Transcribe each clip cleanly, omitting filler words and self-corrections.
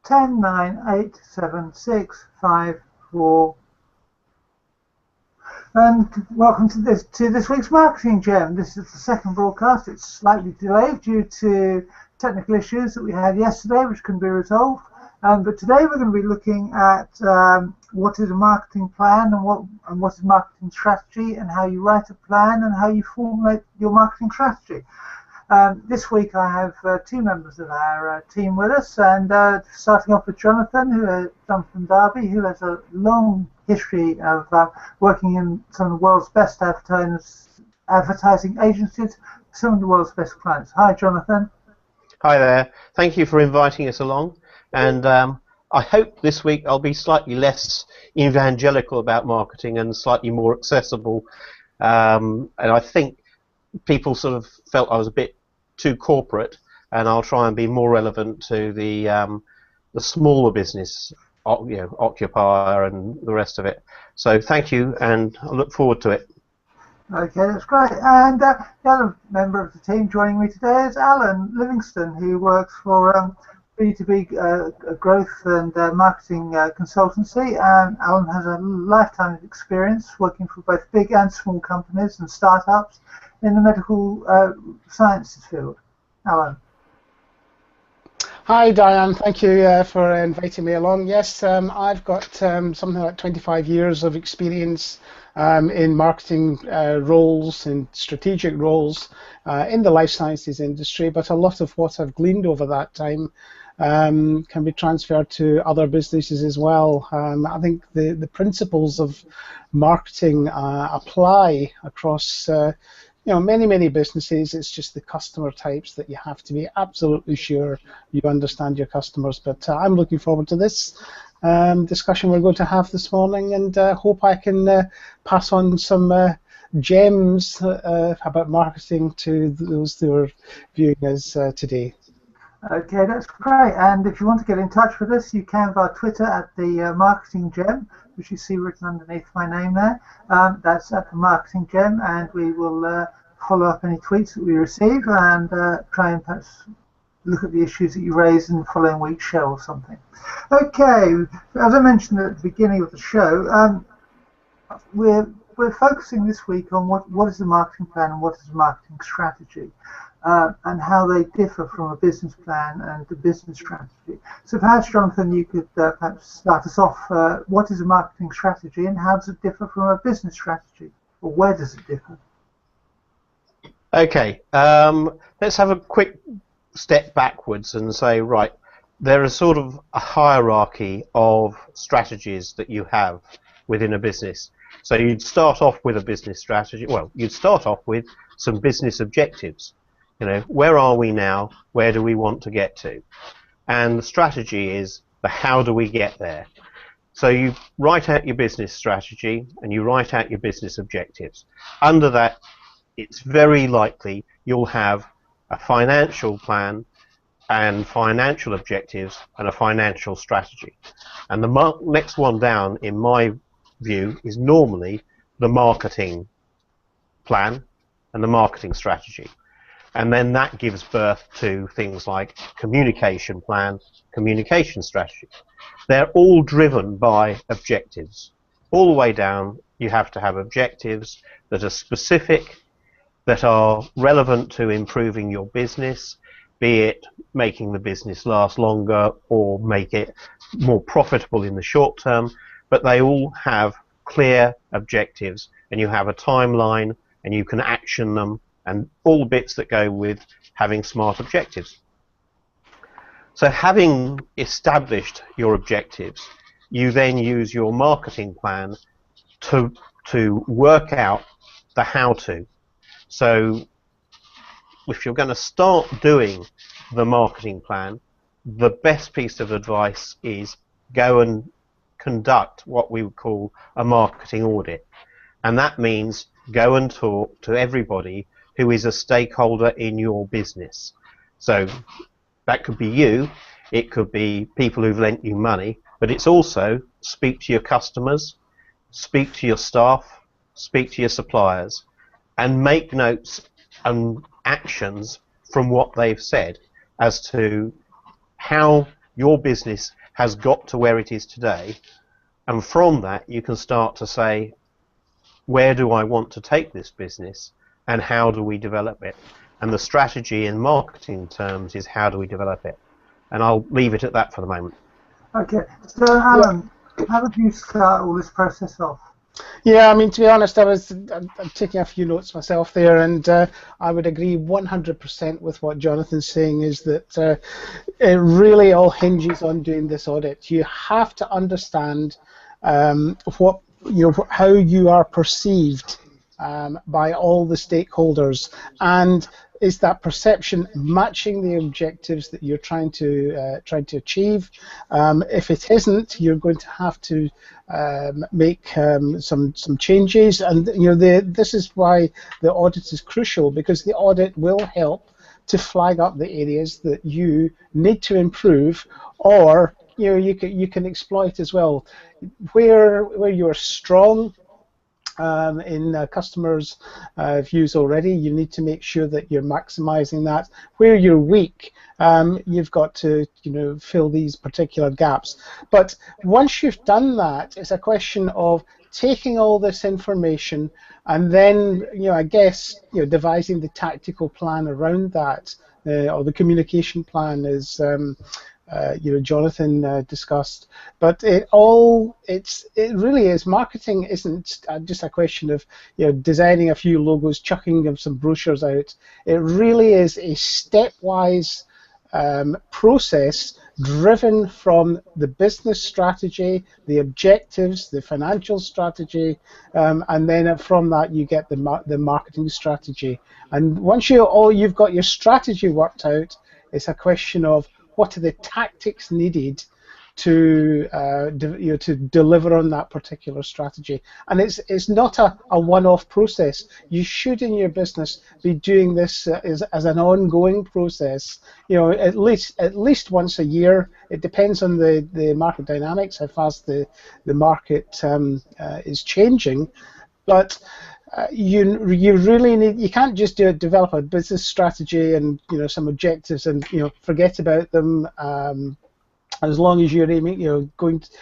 10, 9, 8, 7, 6, 5, 4. And welcome to this week's Marketing Gem. This is the second broadcast. It's slightly delayed due to technical issues that we had yesterday, which couldn't be resolved. But today we're going to be looking at what is a marketing plan and what is marketing strategy, and how you write a plan and how you formulate your marketing strategy. This week I have two members of our team with us, and starting off with Jonathan Darby, who has a long history of working in some of the world's best advertising agencies, some of the world's best clients. Hi, Jonathan. Hi there. Thank you for inviting us along, and I hope this week I'll be slightly less evangelical about marketing and slightly more accessible, and I think people sort of felt I was a bit too corporate, and I'll try and be more relevant to the smaller business, occupier and the rest of it. So thank you, and I look forward to it. Okay, that's great. And the other member of the team joining me today is Alan Livingston, who works for B2B growth and marketing consultancy. And Alan has a lifetime of experience working for both big and small companies and startups in the medical sciences field. Alan. Hi Diane, thank you for inviting me along. Yes, I've got something like 25 years of experience in marketing roles and strategic roles in the life sciences industry, but a lot of what I've gleaned over that time can be transferred to other businesses as well. I think the principles of marketing apply across many businesses. It's just the customer types that you have to be absolutely sure you understand your customers. But I'm looking forward to this discussion we're going to have this morning, and hope I can pass on some gems about marketing to those who are viewing us today. Okay, that's great. And if you want to get in touch with us, you can via Twitter at the Marketing Gem, which you see written underneath my name there. That's at the Marketing Gem, and we will follow up any tweets that we receive and try and perhaps look at the issues that you raise in the following week's show or something. Okay, as I mentioned at the beginning of the show, we're focusing this week on what is the marketing plan and what is the marketing strategy. And how they differ from a business plan and the business strategy. So perhaps, Jonathan, you could perhaps start us off. What is a marketing strategy, and how does it differ from a business strategy, or where does it differ? Okay, let's have a quick step backwards and say, right, there is sort of a hierarchy of strategies that you have within a business. So you'd start off with a business strategy. Well, you'd start off with some business objectives. Where are we now? Where do we want to get to? And the strategy is the how do we get there? So you write out your business strategy and you write out your business objectives. Under that, it's very likely you'll have a financial plan and financial objectives and a financial strategy. And the next one down, in my view, is normally the marketing plan and the marketing strategy. And then that gives birth to things like communication plan, communication strategy. They're all driven by objectives. All the way down, you have to have objectives that are specific, that are relevant to improving your business, be it making the business last longer or make it more profitable in the short term, but they all have clear objectives, and you have a timeline, and you can action them, and all the bits that go with having smart objectives. So having established your objectives, you then use your marketing plan to work out the how-to. So if you're going to start doing the marketing plan, the best piece of advice is go and conduct what we would call a marketing audit. And that means go and talk to everybody who is a stakeholder in your business. So that could be you, it could be people who've lent you money, but it's also speak to your customers, speak to your staff, speak to your suppliers, and make notes and actions from what they've said as to how your business has got to where it is today, and from that you can start to say, where do I want to take this business, and how do we develop it? And the strategy in marketing terms is, how do we develop it? And I'll leave it at that for the moment. Okay, so Alan, how did you start all this process off? Yeah, I mean, to be honest, I'm taking a few notes myself there, and I would agree 100% with what Jonathan's saying, is that it really all hinges on doing this audit. You have to understand what, how you are perceived by all the stakeholders, and is that perception matching the objectives that you're trying to achieve? If it isn't, you're going to have to make some changes, and this is why the audit is crucial, because the audit will help to flag up the areas that you need to improve, or you can exploit as well. Where you're strong in customers' views already, you need to make sure that you're maximizing that. Where you're weak, you've got to fill these particular gaps. But once you've done that, it's a question of taking all this information and then I guess devising the tactical plan around that, or the communication plan, is Jonathan discussed. But it really is, marketing isn't just a question of designing a few logos, chucking some brochures out. It really is a stepwise process driven from the business strategy, the objectives, the financial strategy, and then from that you get the marketing strategy. And once you've got your strategy worked out, it's a question of what are the tactics needed to to deliver on that particular strategy. And it's not a one-off process. You should in your business be doing this as an ongoing process. At least once a year. It depends on the market dynamics, how fast the market is changing. But you really need. You can't just develop a business strategy and some objectives and forget about them. As long as you're aiming,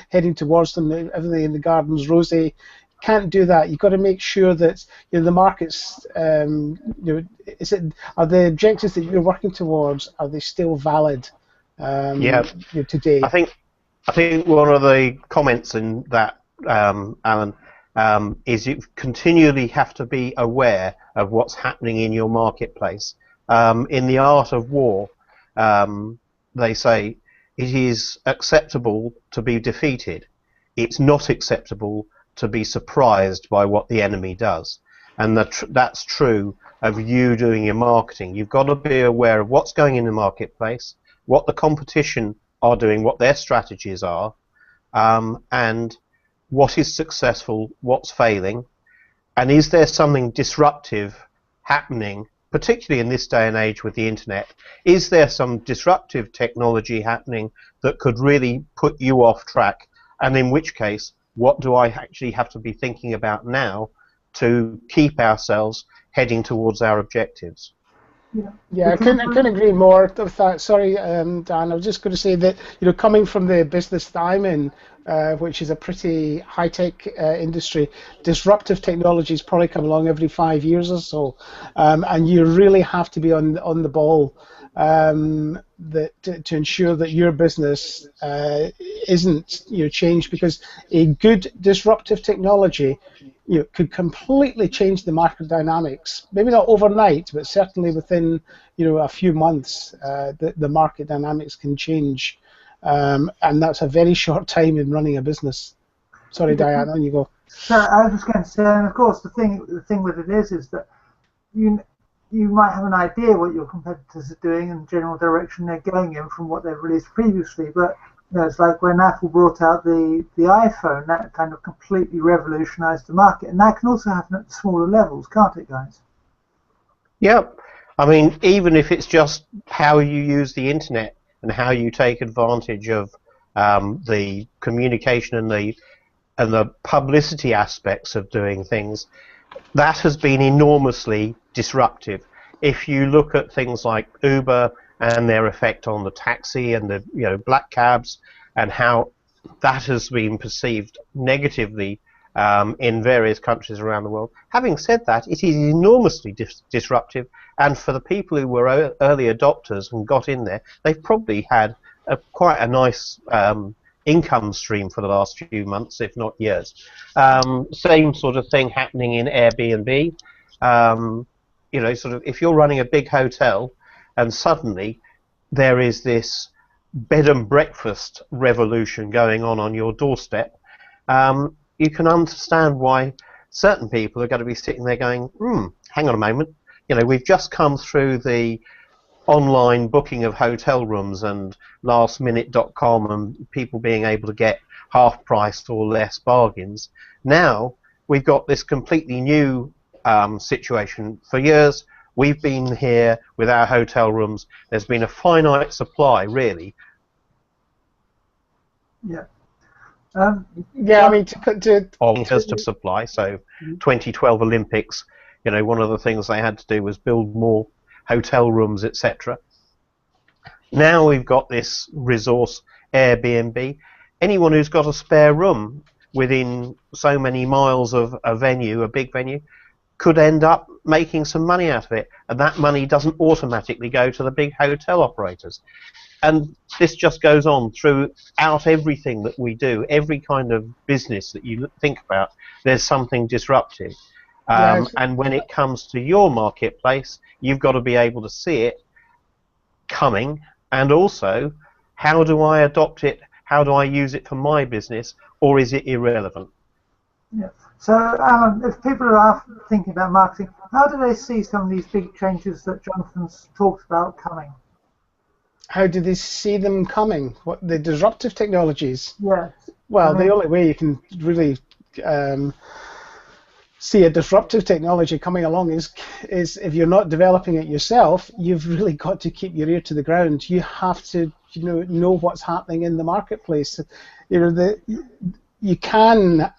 heading towards them, everything in the garden's rosy. Can't do that. You've got to make sure that the markets. Are the objectives that you're working towards, are they still valid? Today. I think one of the comments in that, Alan, is you continually have to be aware of what's happening in your marketplace. In the art of war, they say it is acceptable to be defeated. It's not acceptable to be surprised by what the enemy does. And that's true of you doing your marketing. You've got to be aware of what's going in the marketplace, what the competition are doing, what their strategies are, and what is successful, what's failing, and is there something disruptive happening, particularly in this day and age with the internet? Is there some disruptive technology happening that could really put you off track? And in which case, what do I actually have to be thinking about now to keep ourselves heading towards our objectives? Yeah, I couldn't agree more with that. Sorry, Dan, I was just going to say that coming from the business that I'm in, which is a pretty high-tech industry, disruptive technologies probably come along every 5 years or so, and you really have to be on the ball to ensure that your business isn't changed, because a good disruptive technology could completely change the market dynamics. Maybe not overnight, but certainly within a few months, the market dynamics can change, and that's a very short time in running a business. Sorry, Diane, on you go. So I was just going to say, and of course the thing with it is that you might have an idea what your competitors are doing and the general direction they're going in from what they've released previously, but it's like when Apple brought out the iPhone, that kind of completely revolutionized the market, and that can also happen at smaller levels, can't it, guys? Yep. I mean, even if it's just how you use the internet and how you take advantage of the communication and the publicity aspects of doing things, that has been enormously disruptive. If you look at things like Uber and their effect on the taxi and the black cabs, and how that has been perceived negatively in various countries around the world. Having said that, it is enormously disruptive, and for the people who were early adopters and got in there, they've probably had quite a nice income stream for the last few months, if not years. Same sort of thing happening in Airbnb. Sort of, if you're running a big hotel and suddenly there is this bed and breakfast revolution going on your doorstep, you can understand why certain people are going to be sitting there going, hang on a moment, we've just come through the online booking of hotel rooms and lastminute.com and people being able to get half price or less bargains. Now we've got this completely new situation. For years we've been here with our hotel rooms. There's been a finite supply, really. Yeah. I mean, to supply. So 2012 Olympics, one of the things they had to do was build more hotel rooms, etc. Now we've got this resource, Airbnb. Anyone who's got a spare room within so many miles of a venue, a big venue, could end up making some money out of it, and that money doesn't automatically go to the big hotel operators. And this just goes on throughout everything that we do. Every kind of business that you think about, there's something disruptive. And when it comes to your marketplace, you've got to be able to see it coming, and also, how do I adopt it? How do I use it for my business, or is it irrelevant? Yeah. So, Alan, if people are thinking about marketing, how do they see some of these big changes that Jonathan's talked about coming? How do they see them coming? What, the disruptive technologies? Yes. Well, the only way you can really see a disruptive technology coming along is if you're not developing it yourself, you've really got to keep your ear to the ground. You have to know what's happening in the marketplace. You can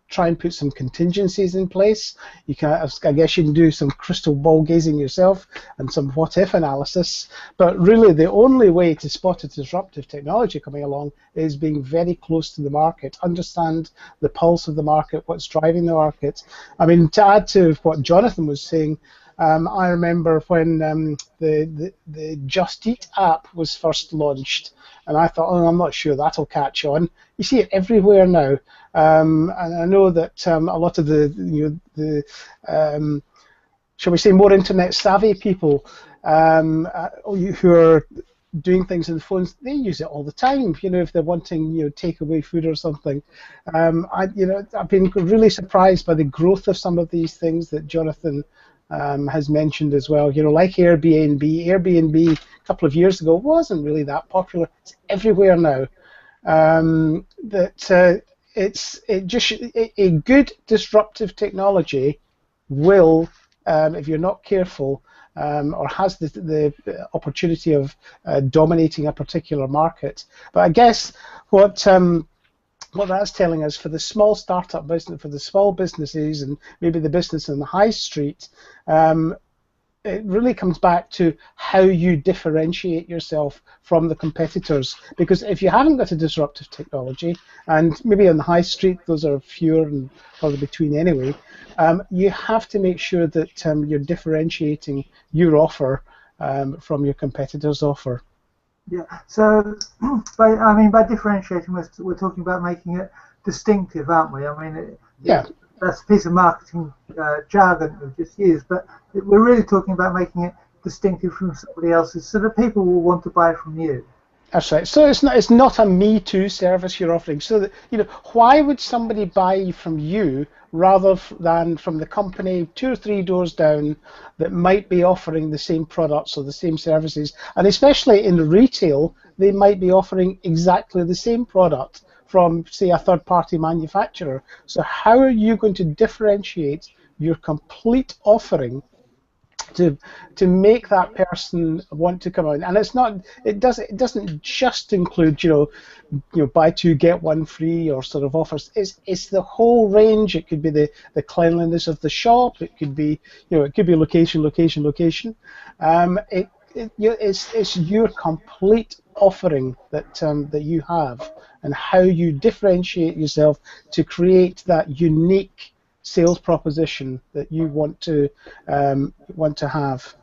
try and put some contingencies in place. You can, I guess you can do some crystal ball gazing yourself and some what-if analysis, but really the only way to spot a disruptive technology coming along is being very close to the market, understand the pulse of the market, what's driving the market. I mean, to add to what Jonathan was saying, I remember when the Just Eat app was first launched, and I thought, I'm not sure that'll catch on. You see it everywhere now, and I know that a lot of the shall we say, more internet savvy people who are doing things on the phones, they use it all the time. If they're wanting takeaway food or something. I've been really surprised by the growth of some of these things that Jonathan has mentioned as well. Like Airbnb. Airbnb a couple of years ago wasn't really that popular. It's everywhere now. A good disruptive technology will, if you're not careful, or has the opportunity of dominating a particular market. But I guess what that's telling us for the small startup business, for the small businesses, and maybe the business in the high street, it really comes back to how you differentiate yourself from the competitors. Because if you haven't got a disruptive technology, and maybe on the high street those are fewer and further between anyway, you have to make sure that you're differentiating your offer from your competitors' offer. Yeah. So, by differentiating, we're talking about making it distinctive, aren't we? Yeah. That's a piece of marketing jargon that we've just used, but we're really talking about making it distinctive from somebody else's, so that people will want to buy from you. That's right. So it's not a Me Too service you're offering. So that, why would somebody buy from you rather than from the company 2 or 3 doors down that might be offering the same products or the same services? And especially in retail, they might be offering exactly the same product from, say, a third-party manufacturer. So how are you going to differentiate your complete offering to make that person want to come out? And it doesn't just include buy 2 get 1 free or sort of offers. It's the whole range. It could be the cleanliness of the shop. It could be location. it's your complete offering that that you have, and how you differentiate yourself to create that unique sales proposition that you want to have.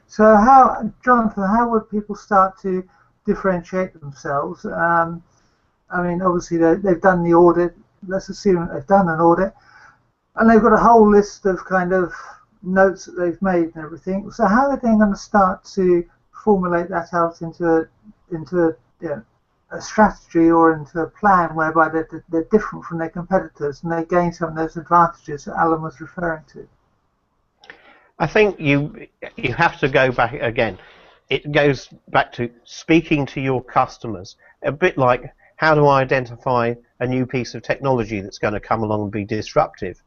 So how, Jonathan, how would people start to differentiate themselves? I mean, obviously they've done the audit. Let's assume that they've done an audit, and they've got a whole list of kind of notes that they've made and everything. So how are they going to start to formulate that out into a strategy or into a plan whereby they're different from their competitors and they gain some of those advantages that Alan was referring to? I think you have to go back again. It goes back to speaking to your customers, a bit like, how do I identify a new piece of technology that's going to come along and be disruptive?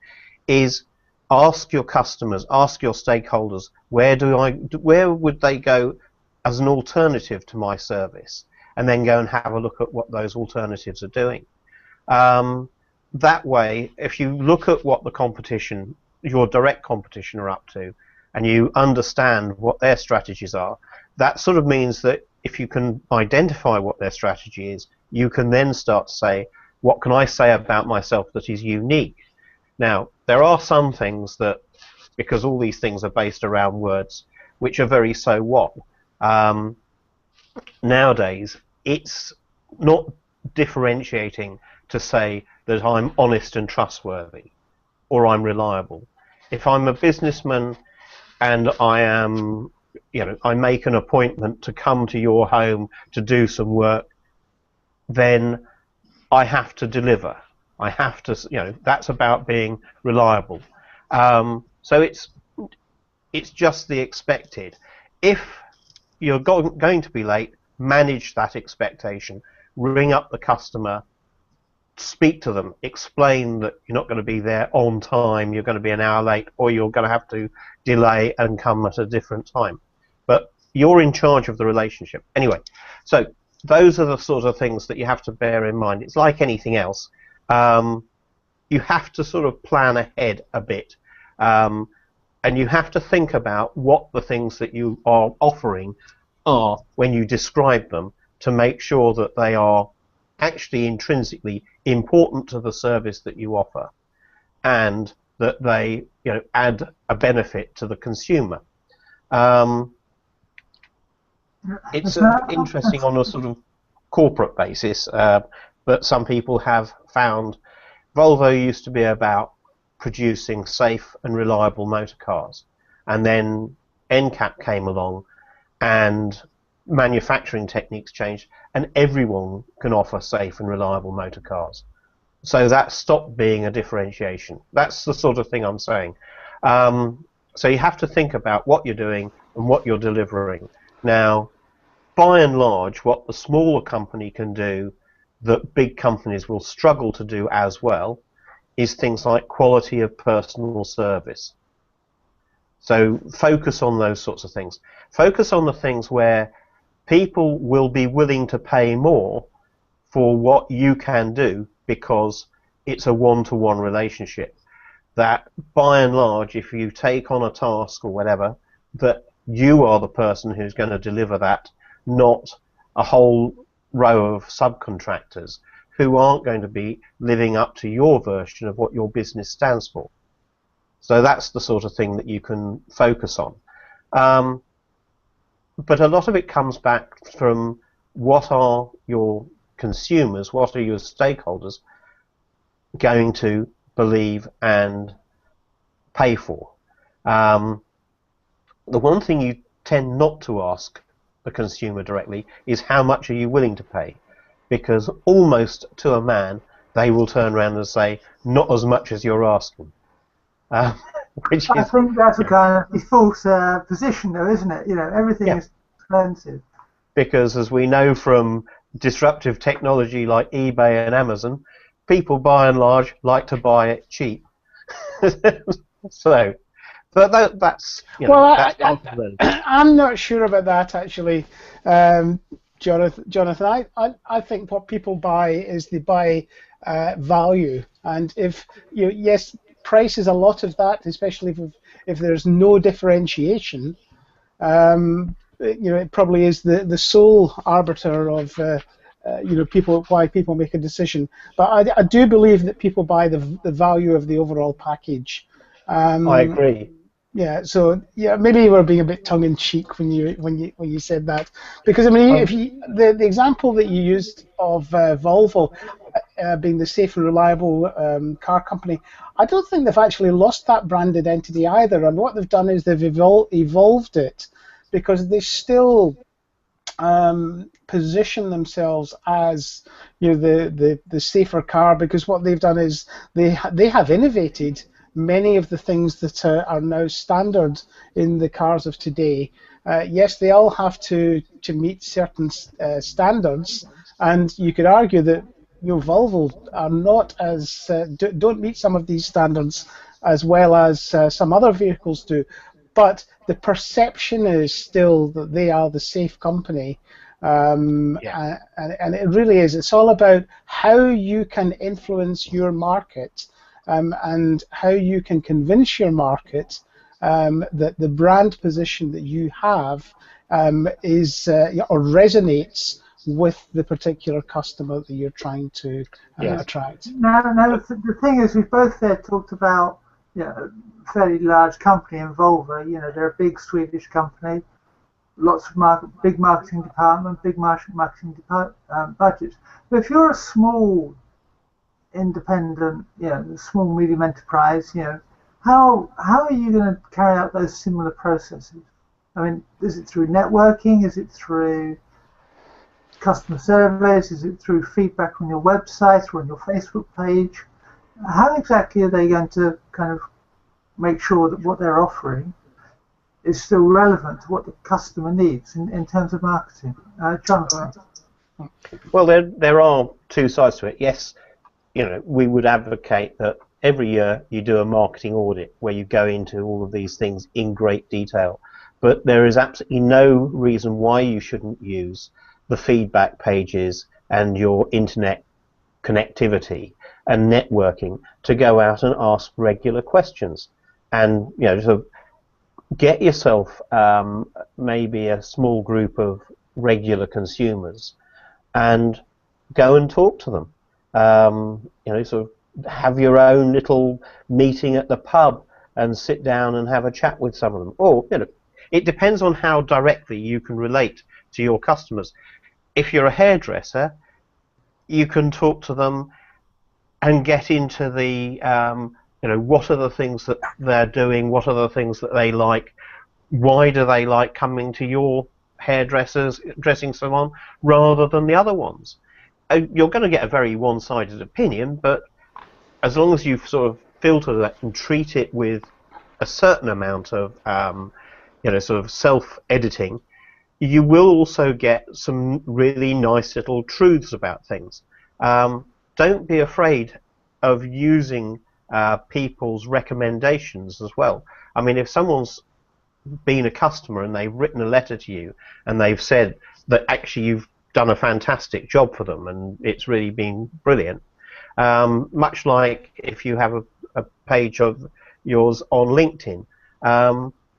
Is ask your customers, ask your stakeholders, where would they go as an alternative to my service, and then go and have a look at what those alternatives are doing. That way, if you look at what the competition, your direct competition, are up to, and you understand what their strategies are, that sort of means that if you can identify what their strategy is, you can then start to say, what can I say about myself that is unique? Now, there are some things that, because all these things are based around words, which are very so what. Nowadays, it's not differentiating to say that I'm honest and trustworthy, or I'm reliable. If I'm a businessman and I make an appointment to come to your home to do some work, then I have to deliver. I have to, that's about being reliable. So it's just the expected. If you're going to be late, manage that expectation. Ring up the customer, speak to them, explain that you're not going to be there on time, you're going to be an hour late, or you're going to have to delay and come at a different time. But you're in charge of the relationship. Anyway, so those are the sort of things that you have to bear in mind. It's like anything else. You have to sort of plan ahead a bit. And you have to think about what the things that you are offering are when you describe them, to make sure that they are actually intrinsically important to the service that you offer, and that they add a benefit to the consumer. It's interesting on a sort of corporate basis that some people have found Volvo used to be about producing safe and reliable motor cars, and then NCAP came along and manufacturing techniques changed, and everyone can offer safe and reliable motor cars. So that stopped being a differentiation. That's the sort of thing I'm saying. So you have to think about what you're doing and what you're delivering. Now, by and large, what the smaller company can do that big companies will struggle to do as well is things like quality of personal service. So focus on those sorts of things. Focus on the things where people will be willing to pay more for what you can do, because it's a one-to-one relationship. That by and large, if you take on a task or whatever, that you are the person who's going to deliver that, not a whole row of subcontractors who aren't going to be living up to your version of what your business stands for. So that's the sort of thing that you can focus on. But a lot of it comes back from what are your consumers, what are your stakeholders going to believe and pay for. The one thing you tend not to ask the consumer directly is how much are you willing to pay, because almost to a man they will turn around and say not as much as you're asking. Which I think that's a kind of default position, though, isn't it? Everything is expensive. Because as we know from disruptive technology like eBay and Amazon, people by and large like to buy it cheap. So, but that's I'm not sure about that actually, Jonathan. I think what people buy is they buy value, and if yes, price is a lot of that, especially if there's no differentiation. it probably is the sole arbiter of why people make a decision. But I do believe that people buy the value of the overall package. I agree. Yeah, so yeah, maybe you were being a bit tongue-in-cheek when you said that, because I mean, if the example that you used of Volvo being the safe and reliable car company, I don't think they've actually lost that brand identity either. And what they've done is they've evolved it, because they still position themselves as the safer car, because what they've done is they have innovated many of the things that are now standard in the cars of today. Yes, they all have to meet certain standards, and you could argue that Volvo are not as don't meet some of these standards as well as some other vehicles do, but the perception is still that they are the safe company. And it really is. It's all about how you can influence your market, and how you can convince your market that the brand position that you have is or resonates with the particular customer that you're trying to attract. Now, the thing is, we've both there talked about a fairly large company in Volvo. They're a big Swedish company, lots of big marketing department, big marketing budgets. But if you're a small independent, small medium enterprise, how are you going to carry out those similar processes? I mean, is it through networking? Is it through customer surveys? Is it through feedback on your website or on your Facebook page? How exactly are they going to kind of make sure that what they're offering is still relevant to what the customer needs in terms of marketing? Jonathan? Well, there are two sides to it. Yes, we would advocate that every year you do a marketing audit where you go into all of these things in great detail. But there is absolutely no reason why you shouldn't use the feedback pages and your internet connectivity and networking to go out and ask regular questions, and sort of get yourself maybe a small group of regular consumers and go and talk to them. Sort of have your own little meeting at the pub and sit down and have a chat with some of them. Or it depends on how directly you can relate to your customers. If you're a hairdresser, you can talk to them and get into the what are the things that they're doing, what are the things that they like, why do they like coming to your hairdresser's dressing salon rather than the other ones. You're going to get a very one-sided opinion, but as long as you've sort of filtered that and treat it with a certain amount of sort of self-editing, you will also get some really nice little truths about things. Don't be afraid of using people's recommendations as well. I mean, if someone's been a customer and they've written a letter to you and they've said that actually you've done a fantastic job for them and it's really been brilliant, much like if you have a page of yours on LinkedIn,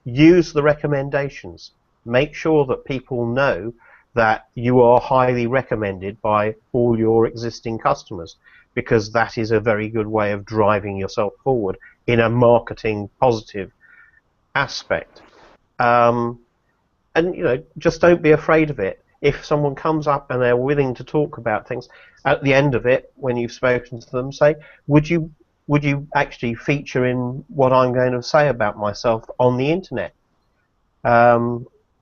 use the recommendations. Make sure that people know that you are highly recommended by all your existing customers, because that is a very good way of driving yourself forward in a marketing positive aspect. And just don't be afraid of it. If someone comes up and they're willing to talk about things, at the end of it, when you've spoken to them, say, would you actually feature in what I'm going to say about myself on the internet?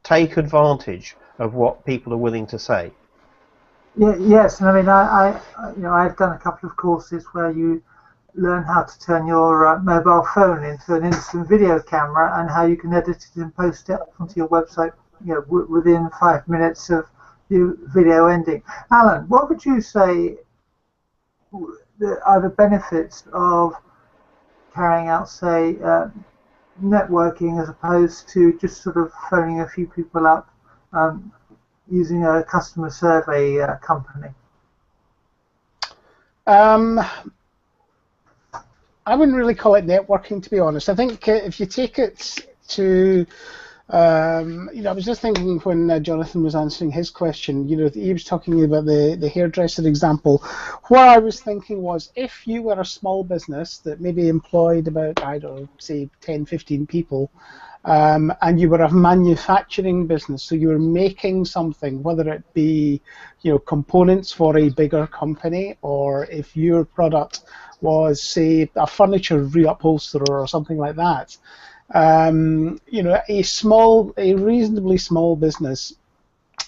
Take advantage of what people are willing to say. Yes, and I mean, I've done a couple of courses where you learn how to turn your mobile phone into an instant video camera and how you can edit it and post it onto your website, within 5 minutes of the video ending. Alan, what would you say are the benefits of carrying out, say, networking as opposed to just sort of phoning a few people up using a customer survey company? I wouldn't really call it networking, to be honest. I think if you take it to I was just thinking when Jonathan was answering his question, he was talking about the hairdresser example. What I was thinking was, if you were a small business that maybe employed about, I don't know, say 10, 15 people, and you were a manufacturing business, so you were making something, whether it be, components for a bigger company, or if your product was, say, a furniture reupholsterer or something like that. A reasonably small business,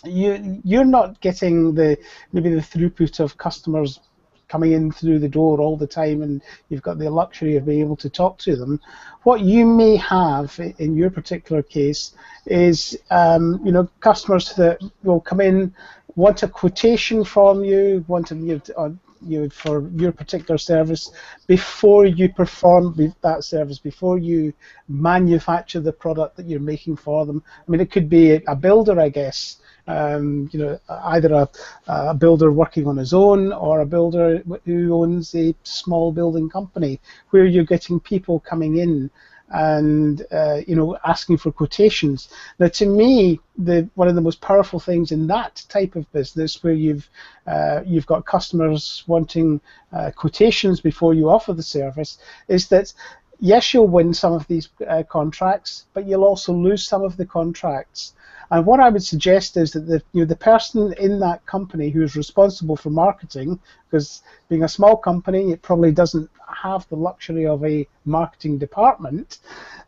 you're not getting maybe the throughput of customers coming in through the door all the time, and you've got the luxury of being able to talk to them. What you may have in your particular case is, customers that will come in, want a quotation from you, for your particular service before you perform that service, before you manufacture the product that you're making for them. I mean, it could be a builder, I guess. Either a builder working on his own, or a builder who owns a small building company, where you're getting people coming in and asking for quotations. Now, to me, one of the most powerful things in that type of business, where you've got customers wanting quotations before you offer the service, is that yes, you'll win some of these contracts, but you'll also lose some of the contracts. And what I would suggest is that the person in that company who is responsible for marketing, because being a small company, it probably doesn't have the luxury of a marketing department.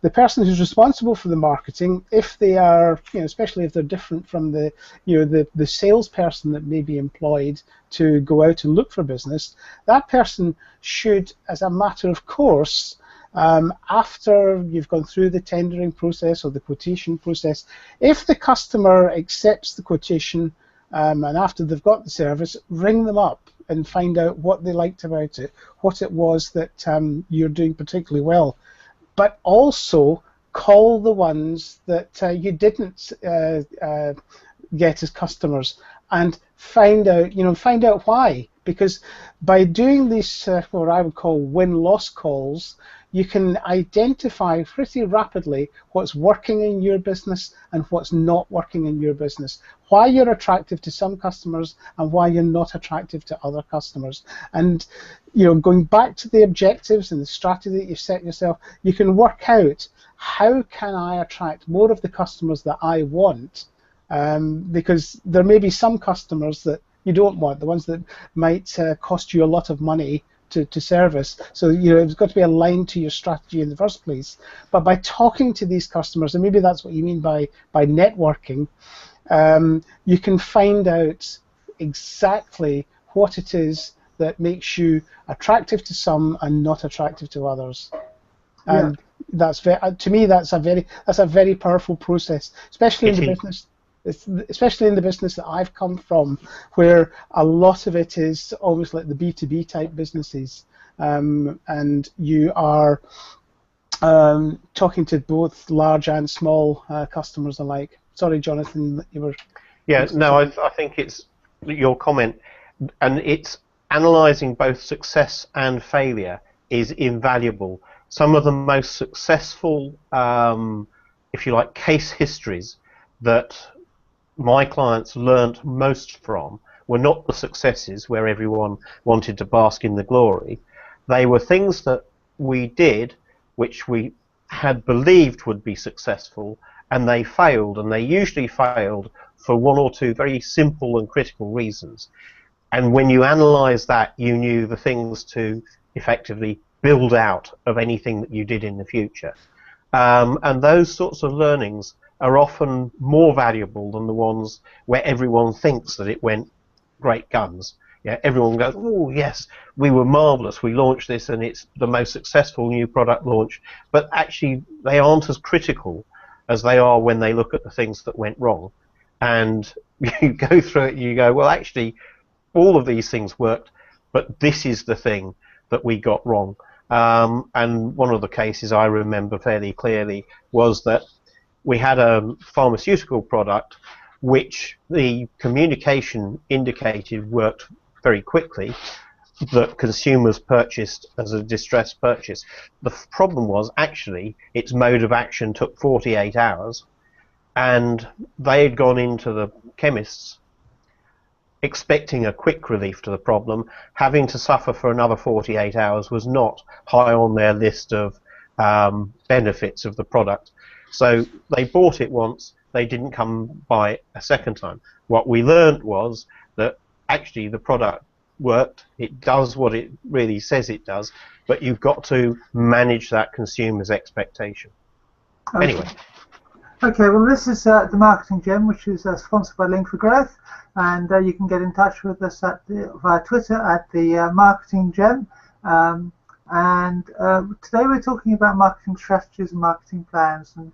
The person who's responsible for the marketing, if they are, especially if they're different from the salesperson that may be employed to go out and look for business, that person should, as a matter of course, after you've gone through the tendering process or the quotation process, if the customer accepts the quotation, and after they've got the service, ring them up and find out what they liked about it, what it was that you're doing particularly well. But also call the ones that you didn't get as customers, and find out why. Because by doing these what I would call win-loss calls, you can identify pretty rapidly what's working in your business and what's not working in your business, why you're attractive to some customers and why you're not attractive to other customers. And going back to the objectives and the strategy that you've set yourself, you can work out, how can I attract more of the customers that I want? Because there may be some customers that you don't want, the ones that might cost you a lot of money to service. So it's got to be aligned to your strategy in the first place. But by talking to these customers, and maybe that's what you mean by networking, you can find out exactly what it is that makes you attractive to some and not attractive to others. And to me, that's a very powerful process, especially in the business. Especially in the business that I've come from, where a lot of it is almost like the B2B type businesses, and you are talking to both large and small customers alike. Sorry, Jonathan, you were... Yeah, no, I think it's your comment, and it's analysing both success and failure is invaluable. Some of the most successful, if you like, case histories that my clients learnt most from were not the successes where everyone wanted to bask in the glory. They were things that we did which we had believed would be successful, and they failed, and they usually failed for one or two very simple and critical reasons. And when you analyse that, you knew the things to effectively build out of anything that you did in the future. And those sorts of learnings are often more valuable than the ones where everyone thinks that it went great guns. Yeah, everyone goes, oh yes, we were marvellous, we launched this and it's the most successful new product launch, but actually they aren't as critical as they are when they look at the things that went wrong. And you go through it and you go, well actually all of these things worked, but this is the thing that we got wrong. And one of the cases I remember fairly clearly was that we had a pharmaceutical product which the communication indicated worked very quickly, that consumers purchased as a distressed purchase. The problem was actually its mode of action took 48 hours, and they had gone into the chemists expecting a quick relief to the problem. Having to suffer for another 48 hours was not high on their list of benefits of the product. So they bought it once, they didn't come by a second time. What we learned was that actually the product worked, it does what it really says it does, but you've got to manage that consumer's expectation. Okay. Anyway. Okay, well this is the Marketing Gem, which is sponsored by Link for Growth, and you can get in touch with us via Twitter at the Marketing Gem. Today we're talking about marketing strategies and marketing plans and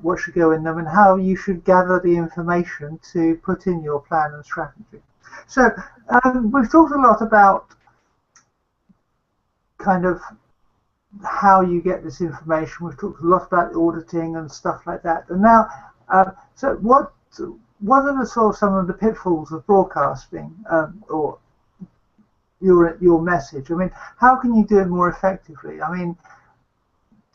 what should go in them and how you should gather the information to put in your plan and strategy. So we've talked a lot about kind of how you get this information. We've talked a lot about auditing and stuff like that. And now, so what are the sort of some of the pitfalls of broadcasting or your message? I mean, how can you do it more effectively? I mean,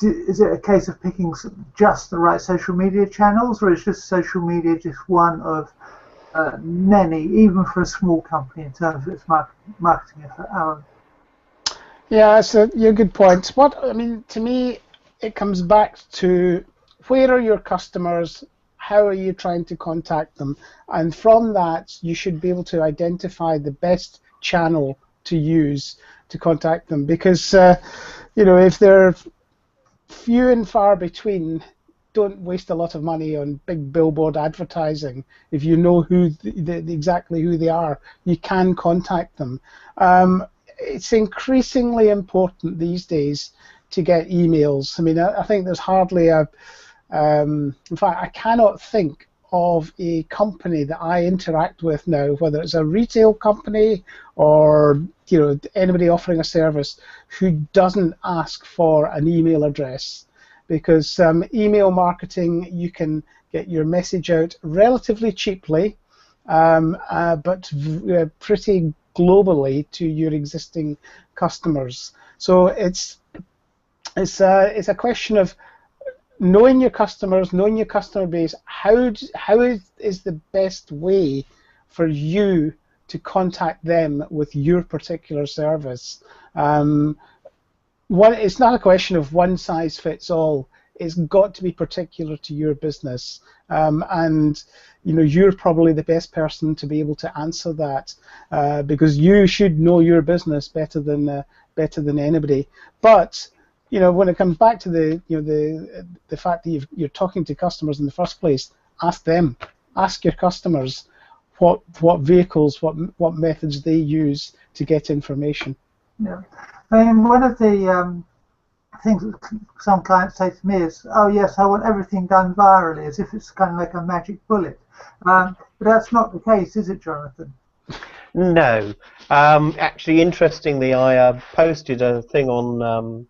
is it a case of picking just the right social media channels, or is just social media just one of many, even for a small company, in terms of its marketing effort? Alan? Yeah, so a good point. I mean, to me, it comes back to where are your customers, how are you trying to contact them, and from that you should be able to identify the best channel to use to contact them, because you know, if they're few and far between, don't waste a lot of money on big billboard advertising. If you know who exactly who they are, you can contact them. It's increasingly important these days to get emails. I mean, I think there's hardly a, in fact, I cannot think of a company that I interact with now, whether it's a retail company or, you know, anybody offering a service, who doesn't ask for an email address. Because email marketing, you can get your message out relatively cheaply, but pretty globally to your existing customers. So it's a question of knowing your customers, knowing your customer base. How is the best way for you to contact them with your particular service? It's not a question of one size fits all. It's got to be particular to your business, and you know, you're probably the best person to be able to answer that, because you should know your business better than anybody. But you know, when it comes back to the fact that you're talking to customers in the first place, ask them, ask your customers what vehicles, what methods they use to get information. Yeah, I mean, one of the things that some clients say to me is, oh yes, I want everything done virally, as if it's kind of like a magic bullet. But that's not the case, is it, Jonathan? No. Actually, interestingly, I posted a thing on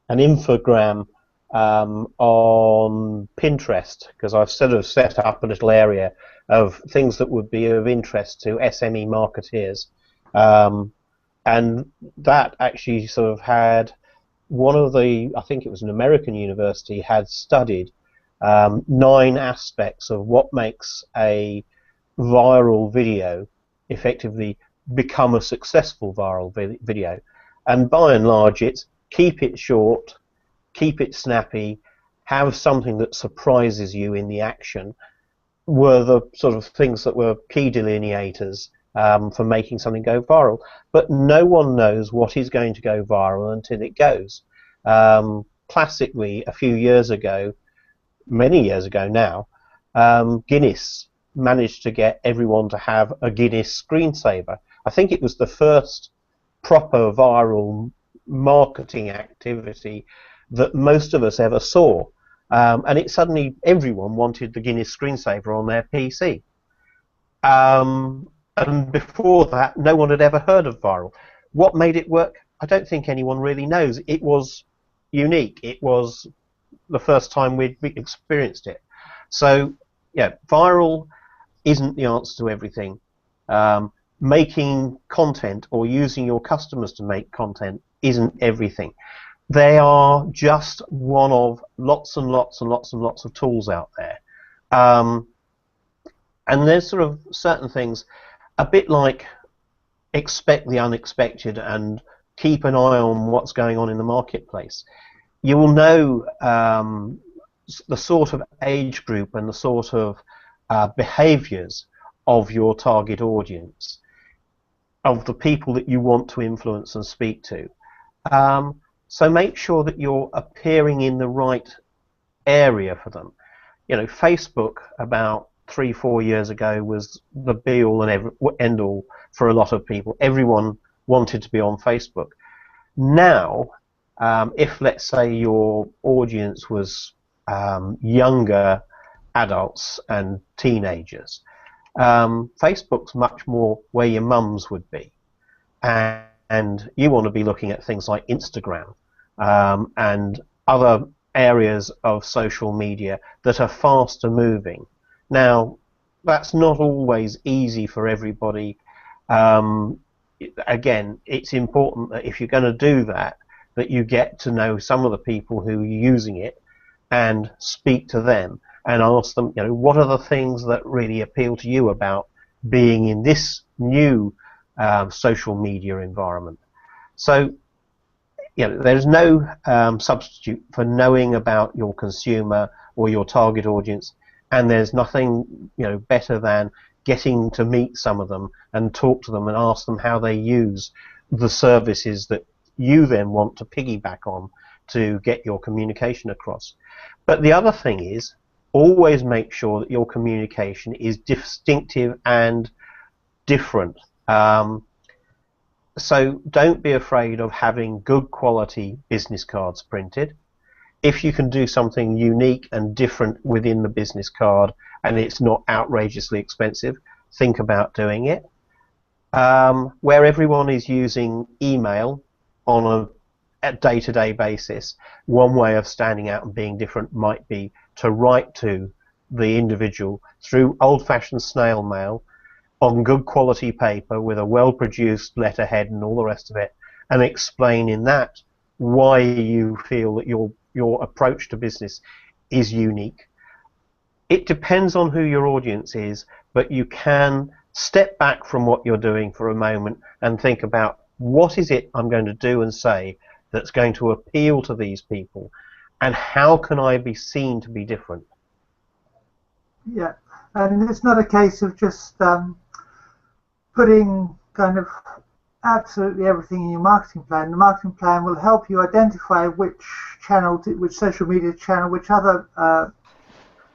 an infogram on Pinterest, because I've sort of set up a little area of things that would be of interest to SME marketeers. And that actually sort of had one of the, I think it was an American university, had studied 9 aspects of what makes a viral video effectively become a successful viral video. And by and large, it's keep it short, keep it snappy, have something that surprises you in the action, were the sort of things that were key delineators for making something go viral. But no one knows what is going to go viral until it goes. Classically, a few years ago, many years ago now, Guinness managed to get everyone to have a Guinness screensaver. I think it was the first proper viral marketing activity that most of us ever saw. And it suddenly, everyone wanted the Guinness screensaver on their PC. And before that, no one had ever heard of viral. What made it work? I don't think anyone really knows. It was unique. It was the first time we'd experienced it. So, yeah, viral isn't the answer to everything. Making content or using your customers to make content isn't everything. They are just one of lots and lots and lots and lots of tools out there. And there's sort of certain things, a bit like expect the unexpected and keep an eye on what's going on in the marketplace. You will know the sort of age group and the sort of behaviors of your target audience, of the people that you want to influence and speak to. So make sure that you're appearing in the right area for them. You know, Facebook about 3-4 years ago was the be-all and end-all for a lot of people. Everyone wanted to be on Facebook. Now, if let's say your audience was younger adults and teenagers, Facebook's much more where your mums would be, and you want to be looking at things like Instagram and other areas of social media that are faster moving. Now, that's not always easy for everybody. Again, it's important that if you're going to do that, that you get to know some of the people who are using it and speak to them and ask them, you know, what are the things that really appeal to you about being in this new social media environment. So, you know, there's no substitute for knowing about your consumer or your target audience, and there's nothing, you know, better than getting to meet some of them and talk to them and ask them how they use the services that you then want to piggyback on to get your communication across. But the other thing is, always make sure that your communication is distinctive and different. So don't be afraid of having good quality business cards printed. If you can do something unique and different within the business card and it's not outrageously expensive, think about doing it. Where everyone is using email on a day-to-day basis, one way of standing out and being different might be to write to the individual through old-fashioned snail mail on good quality paper with a well-produced letterhead and all the rest of it, and explain in that why you feel that your approach to business is unique. It depends on who your audience is, but you can step back from what you're doing for a moment and think about, what is it I'm going to do and say that's going to appeal to these people, and how can I be seen to be different? Yeah, and it's not a case of just putting kind of absolutely everything in your marketing plan. The marketing plan will help you identify which channel, which social media channel, which other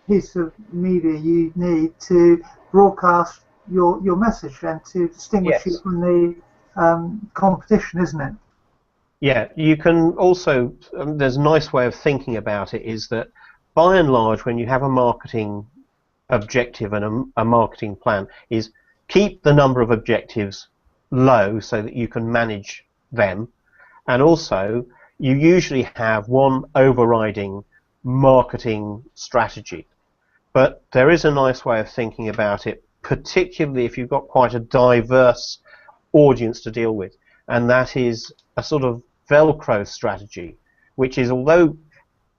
piece of media you need to broadcast your message and to distinguish you from the competition, isn't it? Yeah, you can also, there's a nice way of thinking about it, is that by and large when you have a marketing objective and a marketing plan, is keep the number of objectives low so that you can manage them, and also you usually have one overriding marketing strategy. But there is a nice way of thinking about it, particularly if you've got quite a diverse audience to deal with, and that is a sort of Velcro strategy, which is, although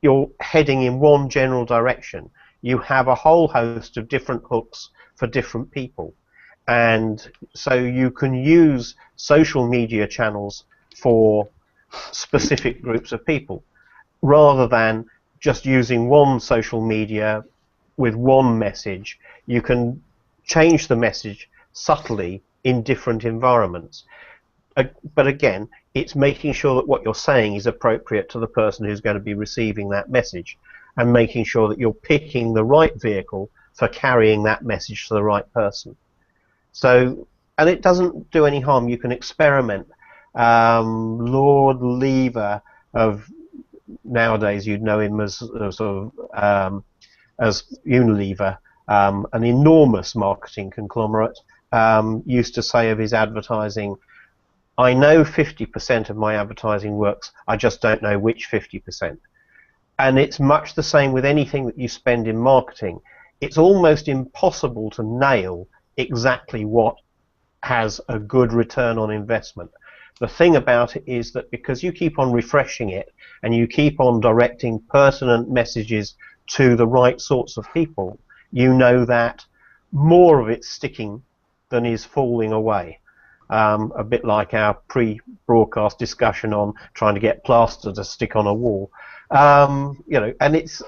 you're heading in one general direction, you have a whole host of different hooks for different people. And so you can use social media channels for specific groups of people, rather than just using one social media with one message. You can change the message subtly in different environments. But again, it's making sure that what you're saying is appropriate to the person who's going to be receiving that message, and making sure that you're picking the right vehicle for carrying that message to the right person. So, and it doesn't do any harm. You can experiment. Lord Lever, of nowadays you'd know him as as Unilever, an enormous marketing conglomerate, used to say of his advertising, I know 50% of my advertising works, I just don't know which 50%. And it's much the same with anything that you spend in marketing. It's almost impossible to nail exactly what has a good return on investment. The thing about it is that because you keep on refreshing it and you keep on directing pertinent messages to the right sorts of people, you know that more of it's sticking than is falling away. A bit like our pre-broadcast discussion on trying to get plaster to stick on a wall. You know, and it's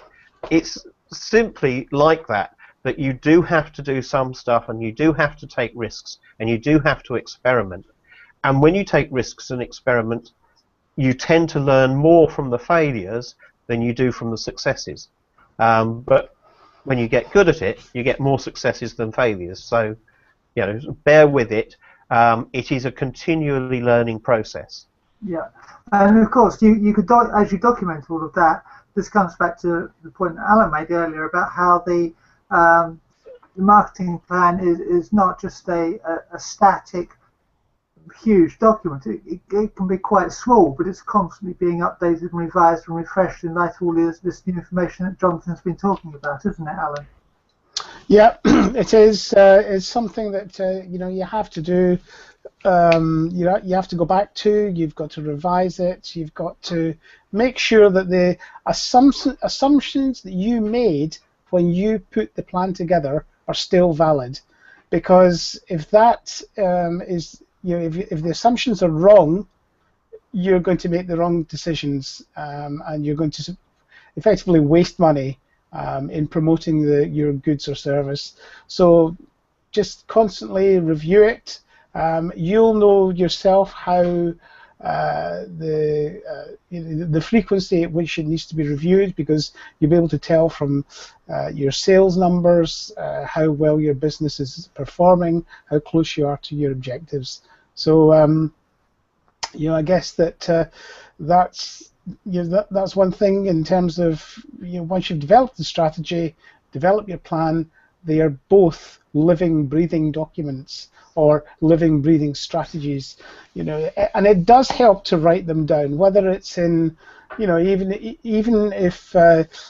simply like that you do have to do some stuff, and you do have to take risks, and you do have to experiment. And when you take risks and experiment, you tend to learn more from the failures than you do from the successes. But when you get good at it, you get more successes than failures. So, you know, bear with it. It is a continually learning process. Yeah, and of course, you could as you document all of that. This comes back to the point that Alan made earlier about how the marketing plan is not just a static, huge document. It can be quite small, but it's constantly being updated and revised and refreshed in light of all this new information that Jonathan's been talking about, isn't it, Alan? Yeah, it is. It's something that you know, you have to do. You have to go back to. You've got to revise it. You've got to make sure that the assumptions that you made when you put the plan together are still valid. Because if that is, you know, if the assumptions are wrong, you're going to make the wrong decisions, and you're going to effectively waste money in promoting your goods or service. So just constantly review it. You'll know yourself how the frequency at which it needs to be reviewed, because you'll be able to tell from your sales numbers how well your business is performing, how close you are to your objectives. So you know, I guess that that's, you know, that's one thing in terms of, you know, once you've developed the strategy, develop your plan, they are both living, breathing documents or living, breathing strategies, you know, and it does help to write them down, whether it's in, you know, even if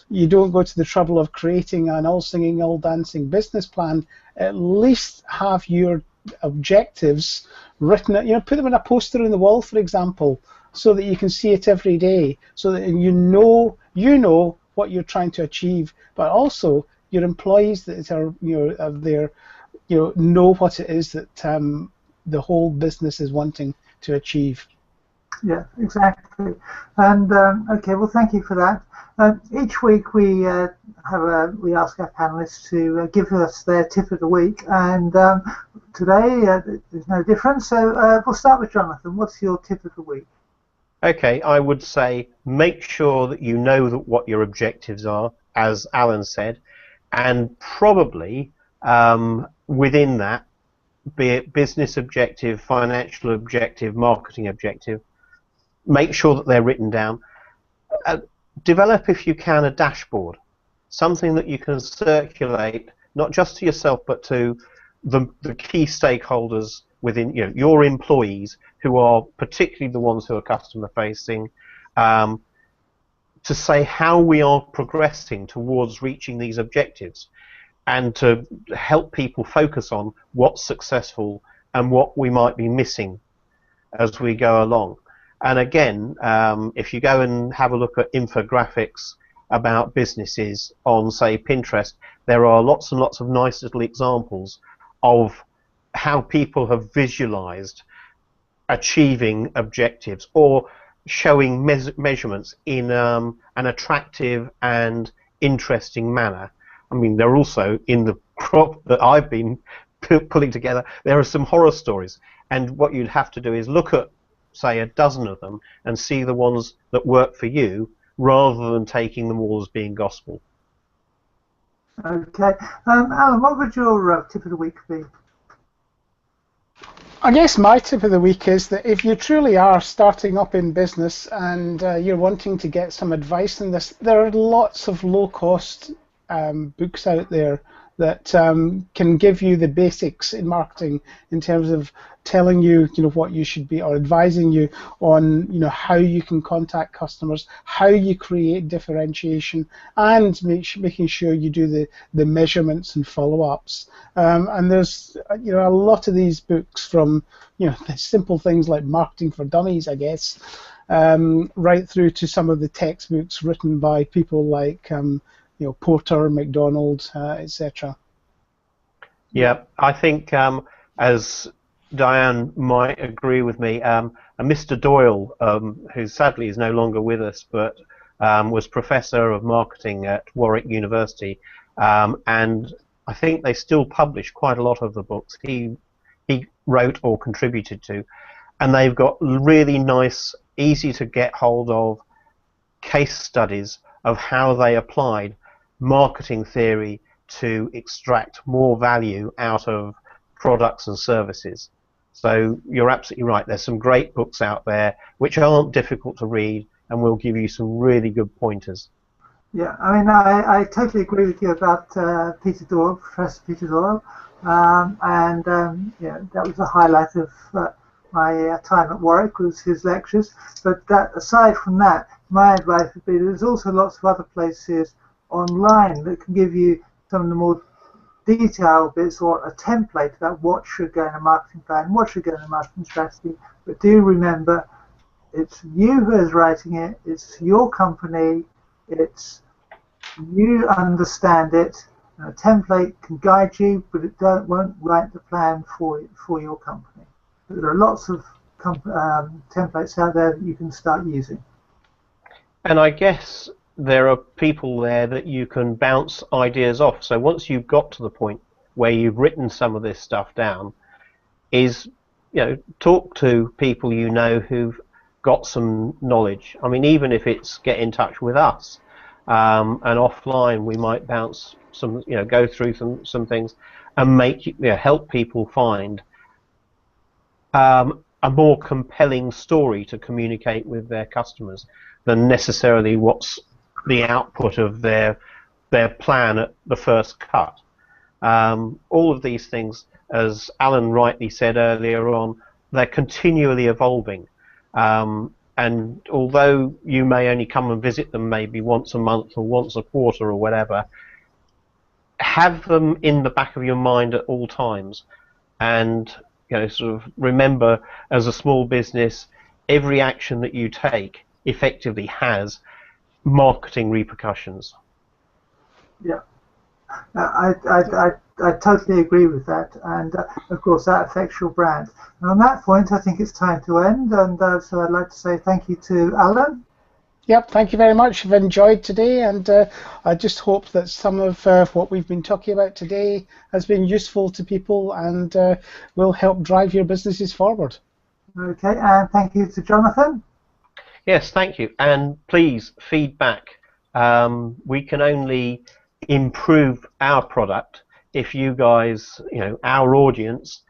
you don't go to the trouble of creating an all-singing, all-dancing business plan, at least have your objectives written, you know, put them on a poster on the wall, for example, so that you can see it every day, so that you know what you're trying to achieve, but also your employees that are, you know, there, you know what it is that the whole business is wanting to achieve. Yeah, exactly. And okay, well, thank you for that. Each week we ask our panelists to give us their tip of the week, and today there's no difference. So we'll start with Jonathan. What's your tip of the week? Okay, I would say make sure that you know what your objectives are, as Alan said, and probably within that, be it business objective, financial objective, marketing objective, make sure that they're written down. Develop, if you can, a dashboard, something that you can circulate not just to yourself but to the key stakeholders within, you know, your employees, who are particularly the ones who are customer facing, to say how we are progressing towards reaching these objectives, and to help people focus on what's successful and what we might be missing as we go along. And again, if you go and have a look at infographics about businesses on, say, Pinterest, there are lots and lots of nice little examples of how people have visualized achieving objectives or showing measurements in an attractive and interesting manner. I mean, they're also in the crop that I've been pulling together. There are some horror stories, and what you'd have to do is look at, say, a dozen of them and see the ones that work for you, rather than taking them all as being gospel. Okay, Alan, what would your tip of the week be? I guess my tip of the week is that if you truly are starting up in business and you're wanting to get some advice on this, there are lots of low-cost books out there that can give you the basics in marketing in terms of telling you, you know, what you should be, or advising you on, you know, how you can contact customers, how you create differentiation, and making sure you do the measurements and follow-ups. And there's, you know, a lot of these books, from, you know, the simple things like Marketing for Dummies, I guess, right through to some of the textbooks written by people like Porter, McDonald's, etc. Yeah, I think as Diane might agree with me, Mr. Doyle, who sadly is no longer with us, but was Professor of Marketing at Warwick University, and I think they still publish quite a lot of the books he wrote or contributed to, and they've got really nice, easy to get hold of case studies of how they applied marketing theory to extract more value out of products and services. So you're absolutely right. There's some great books out there which aren't difficult to read and will give you some really good pointers. Yeah, I mean, I totally agree with you about Peter Doyle, Professor Peter Doyle, yeah, that was a highlight of my time at Warwick, was his lectures. But aside from that, my advice would be there's also lots of other places online that can give you some of the more detailed bits or a template about what should go in a marketing plan, what should go in a marketing strategy. But do remember, it's you who is writing it, it's your company, it's you understand it. A template can guide you, but it won't write the plan for your company. But there are lots of templates out there that you can start using. And I guess there are people there that you can bounce ideas off. So once you've got to the point where you've written some of this stuff down, talk to people who've got some knowledge. I mean, even if it's get in touch with us, and offline we might bounce some, go through some things and help people find a more compelling story to communicate with their customers than necessarily what's the output of their plan at the first cut. All of these things, as Alan rightly said earlier on, they're continually evolving. And although you may only come and visit them maybe once a month or once a quarter or whatever, have them in the back of your mind at all times, and sort of remember, as a small business, every action that you take effectively has marketing repercussions. Yeah, I totally agree with that, and of course that affects your brand. And on that point, I think it's time to end, and so I'd like to say thank you to Alan. Yep, thank you very much. I've enjoyed today, and I just hope that some of what we've been talking about today has been useful to people and will help drive your businesses forward. Okay, and thank you to Jonathan. Yes, thank you, and please feedback. We can only improve our product if you guys, our audience,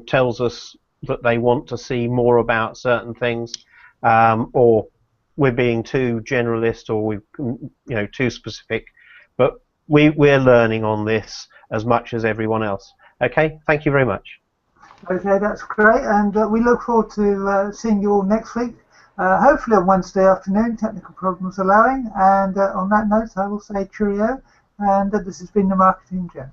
tells us that they want to see more about certain things, or we're being too generalist, or we're too specific. But we're learning on this as much as everyone else. Okay, thank you very much. Okay, that's great, and we look forward to seeing you all next week. Hopefully on Wednesday afternoon, technical problems allowing. And on that note, I will say cheerio, and this has been the Marketing Gem.